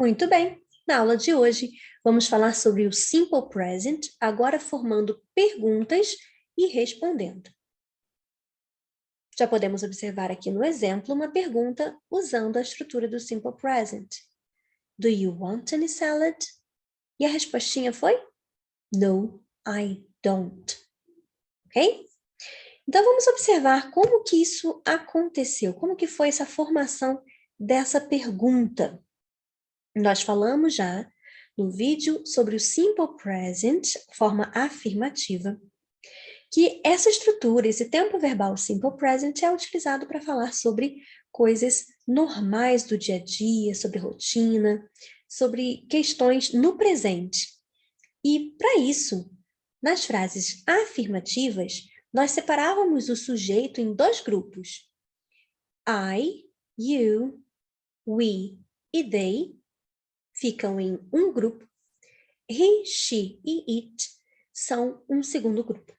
Muito bem, na aula de hoje vamos falar sobre o Simple Present, agora formando perguntas e respondendo. Já podemos observar aqui no exemplo uma pergunta usando a estrutura do Simple Present. Do you want any salad? E a respostinha foi? No, I don't. Ok? Então vamos observar como que isso aconteceu, como que foi essa formação dessa pergunta. Nós falamos já no vídeo sobre o Simple Present, forma afirmativa, que essa estrutura, esse tempo verbal Simple Present é utilizado para falar sobre coisas normais do dia a dia, sobre rotina, sobre questões no presente. E para isso, nas frases afirmativas, nós separávamos o sujeito em dois grupos. I, you, we e they ficam em um grupo. He, she e it são um segundo grupo.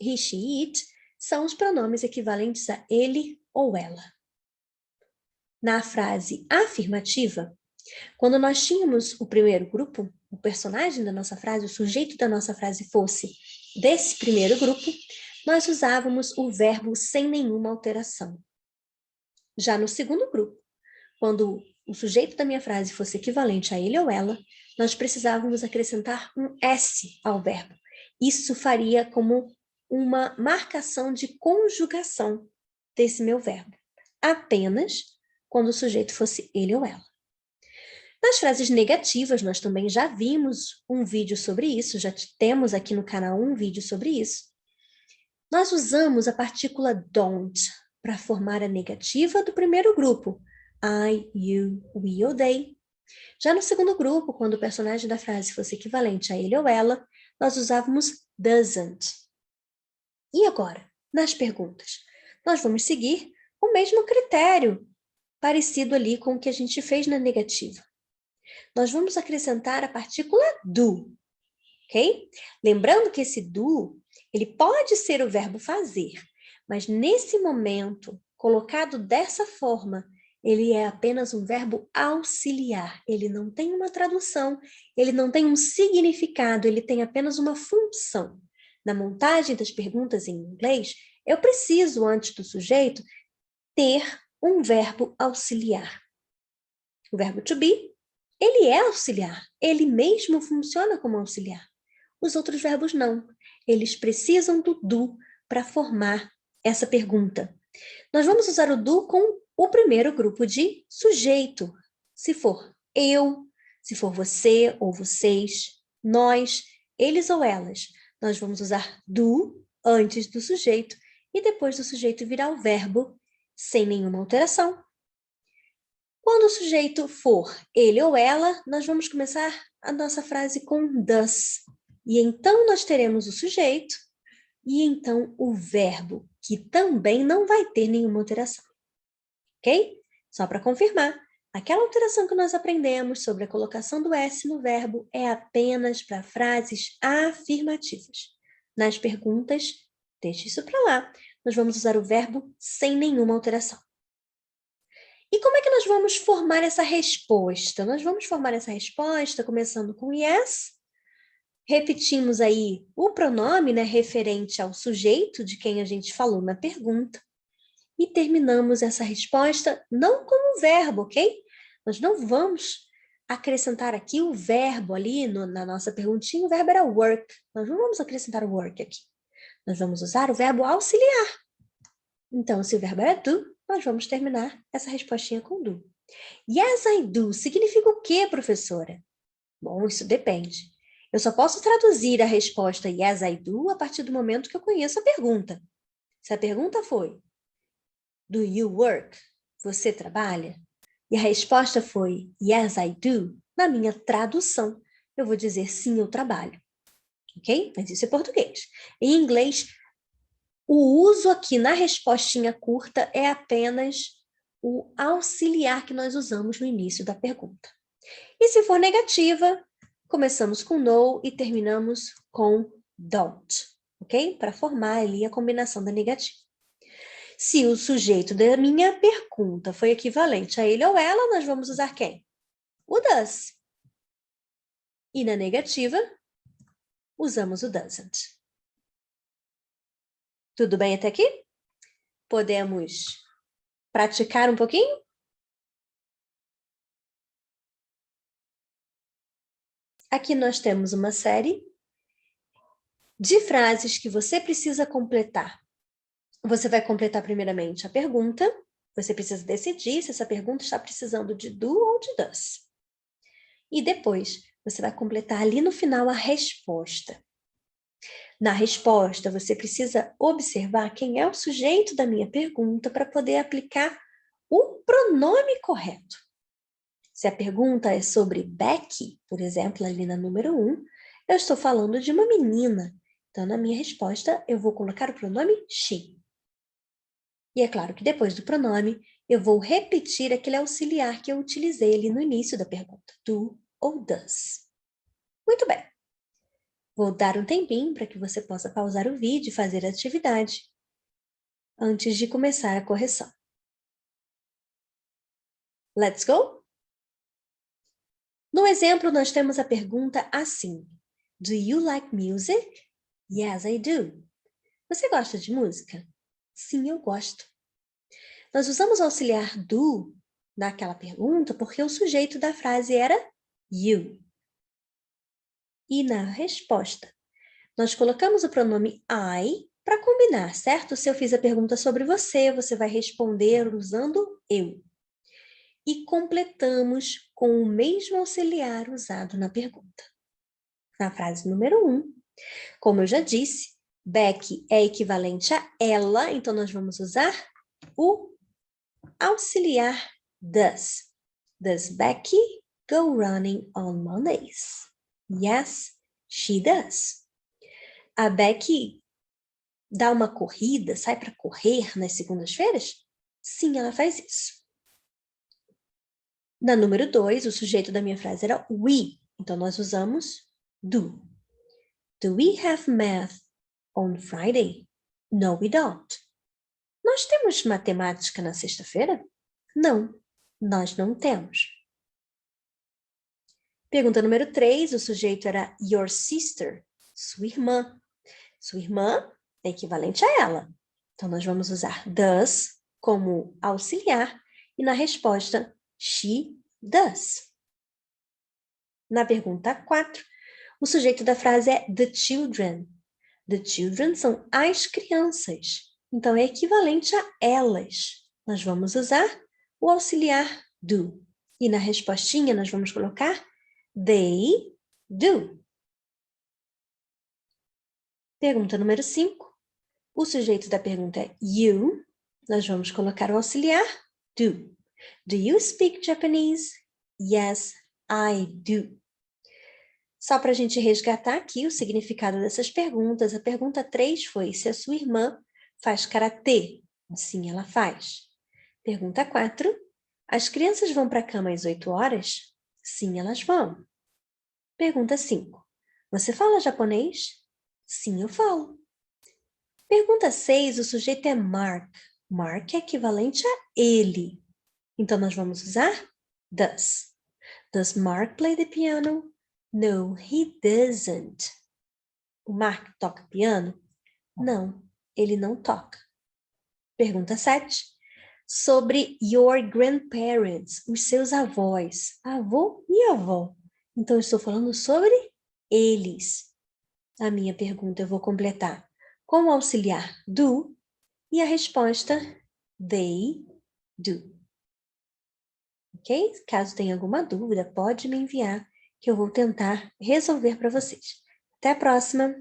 He, she e it são os pronomes equivalentes a ele ou ela. Na frase afirmativa, quando nós tínhamos o primeiro grupo, o personagem da nossa frase, o sujeito da nossa frase fosse desse primeiro grupo, nós usávamos o verbo sem nenhuma alteração. Já no segundo grupo, quando o sujeito da minha frase fosse equivalente a ele ou ela, nós precisávamos acrescentar um S ao verbo. Isso faria como uma marcação de conjugação desse meu verbo, apenas quando o sujeito fosse ele ou ela. Nas frases negativas, nós também já vimos um vídeo sobre isso, já temos aqui no canal um vídeo sobre isso. Nós usamos a partícula don't para formar a negativa do primeiro grupo, I, you, we ou they. Já no segundo grupo, quando o personagem da frase fosse equivalente a ele ou ela, nós usávamos doesn't. E agora, nas perguntas? Nós vamos seguir o mesmo critério, parecido ali com o que a gente fez na negativa. Nós vamos acrescentar a partícula do, ok? Lembrando que esse do, ele pode ser o verbo fazer, mas nesse momento, colocado dessa forma, ele é apenas um verbo auxiliar. Ele não tem uma tradução, ele não tem um significado, ele tem apenas uma função. Na montagem das perguntas em inglês, eu preciso, antes do sujeito, ter um verbo auxiliar. O verbo to be, ele é auxiliar, ele mesmo funciona como auxiliar. Os outros verbos não. Eles precisam do do para formar essa pergunta. Nós vamos usar o do com o primeiro grupo de sujeito. Se for eu, se for você ou vocês, nós, eles ou elas. Nós vamos usar do antes do sujeito e depois do sujeito virar o verbo sem nenhuma alteração. Quando o sujeito for ele ou ela, nós vamos começar a nossa frase com does. E então nós teremos o sujeito e então o verbo, que também não vai ter nenhuma alteração. Ok? Só para confirmar, aquela alteração que nós aprendemos sobre a colocação do S no verbo é apenas para frases afirmativas. Nas perguntas, deixe isso para lá. Nós vamos usar o verbo sem nenhuma alteração. E como é que nós vamos formar essa resposta? Nós vamos formar essa resposta começando com yes. Repetimos aí o pronome, né, referente ao sujeito de quem a gente falou na pergunta. E terminamos essa resposta não como verbo, ok? Nós não vamos acrescentar aqui o verbo ali na nossa perguntinha. O verbo era work. Nós não vamos acrescentar o work aqui. Nós vamos usar o verbo auxiliar. Então, se o verbo era do, nós vamos terminar essa respostinha com do. Yes, I do significa o quê, professora? Bom, isso depende. Eu só posso traduzir a resposta yes, I do a partir do momento que eu conheço a pergunta. Se a pergunta foi do you work? Você trabalha? E a resposta foi yes, I do. Na minha tradução, eu vou dizer sim, eu trabalho. Ok? Mas isso é português. Em inglês, o uso aqui na respostinha curta é apenas o auxiliar que nós usamos no início da pergunta. E se for negativa, começamos com no e terminamos com don't, ok? Para formar ali a combinação da negativa. Se o sujeito da minha pergunta foi equivalente a ele ou ela, nós vamos usar quem? o does. E na negativa, usamos o doesn't. Tudo bem até aqui? Podemos praticar um pouquinho? Aqui nós temos uma série de frases que você precisa completar. Você vai completar primeiramente a pergunta. Você precisa decidir se essa pergunta está precisando de do ou de does. E depois, você vai completar ali no final a resposta. Na resposta, você precisa observar quem é o sujeito da minha pergunta para poder aplicar o pronome correto. Se a pergunta é sobre Becky, por exemplo, ali na número 1, eu estou falando de uma menina. Então, na minha resposta, eu vou colocar o pronome she. E é claro que depois do pronome, eu vou repetir aquele auxiliar que eu utilizei ali no início da pergunta, do ou does. Muito bem. Vou dar um tempinho para que você possa pausar o vídeo e fazer a atividade antes de começar a correção. Let's go? No exemplo, nós temos a pergunta assim. Do you like music? Yes, I do. Você gosta de música? Sim, eu gosto. Nós usamos o auxiliar do naquela pergunta porque o sujeito da frase era you. E na resposta, nós colocamos o pronome I para combinar, certo? Se eu fiz a pergunta sobre você, você vai responder usando eu. E completamos com o mesmo auxiliar usado na pergunta. Na frase número 1, como eu já disse, Becky é equivalente a ela, então nós vamos usar o auxiliar does. Does Becky go running on Mondays? Yes, she does. A Becky dá uma corrida, sai para correr nas segundas-feiras? Sim, ela faz isso. Na número 2, o sujeito da minha frase era we, então nós usamos do. Do we have math on Friday? No, we don't. Nós temos matemática na sexta-feira? Não, nós não temos. Pergunta número 3, o sujeito era your sister, sua irmã. Sua irmã é equivalente a ela. Então, nós vamos usar does como auxiliar e na resposta, she does. Na pergunta 4, o sujeito da frase é the children. The children são as crianças. Então, é equivalente a elas. Nós vamos usar o auxiliar do. E na respostinha, nós vamos colocar they do. Pergunta número 5. O sujeito da pergunta é you. Nós vamos colocar o auxiliar do. Do you speak Japanese? Yes, I do. Só para a gente resgatar aqui o significado dessas perguntas, a pergunta 3 foi se a sua irmã faz karatê. Sim, ela faz. Pergunta 4. As crianças vão para a cama às 8 horas? Sim, elas vão. Pergunta 5. Você fala japonês? Sim, eu falo. Pergunta 6, o sujeito é Mark. Mark é equivalente a ele. Então, nós vamos usar does. Does Mark play the piano? No, he doesn't. O Mark toca piano? Não, ele não toca. Pergunta 7. Sobre your grandparents, os seus avós, avô e avó. Então, eu estou falando sobre eles. A minha pergunta eu vou completar com o auxiliar do e a resposta they do. Ok? Caso tenha alguma dúvida, pode me enviar que eu vou tentar resolver para vocês. Até a próxima!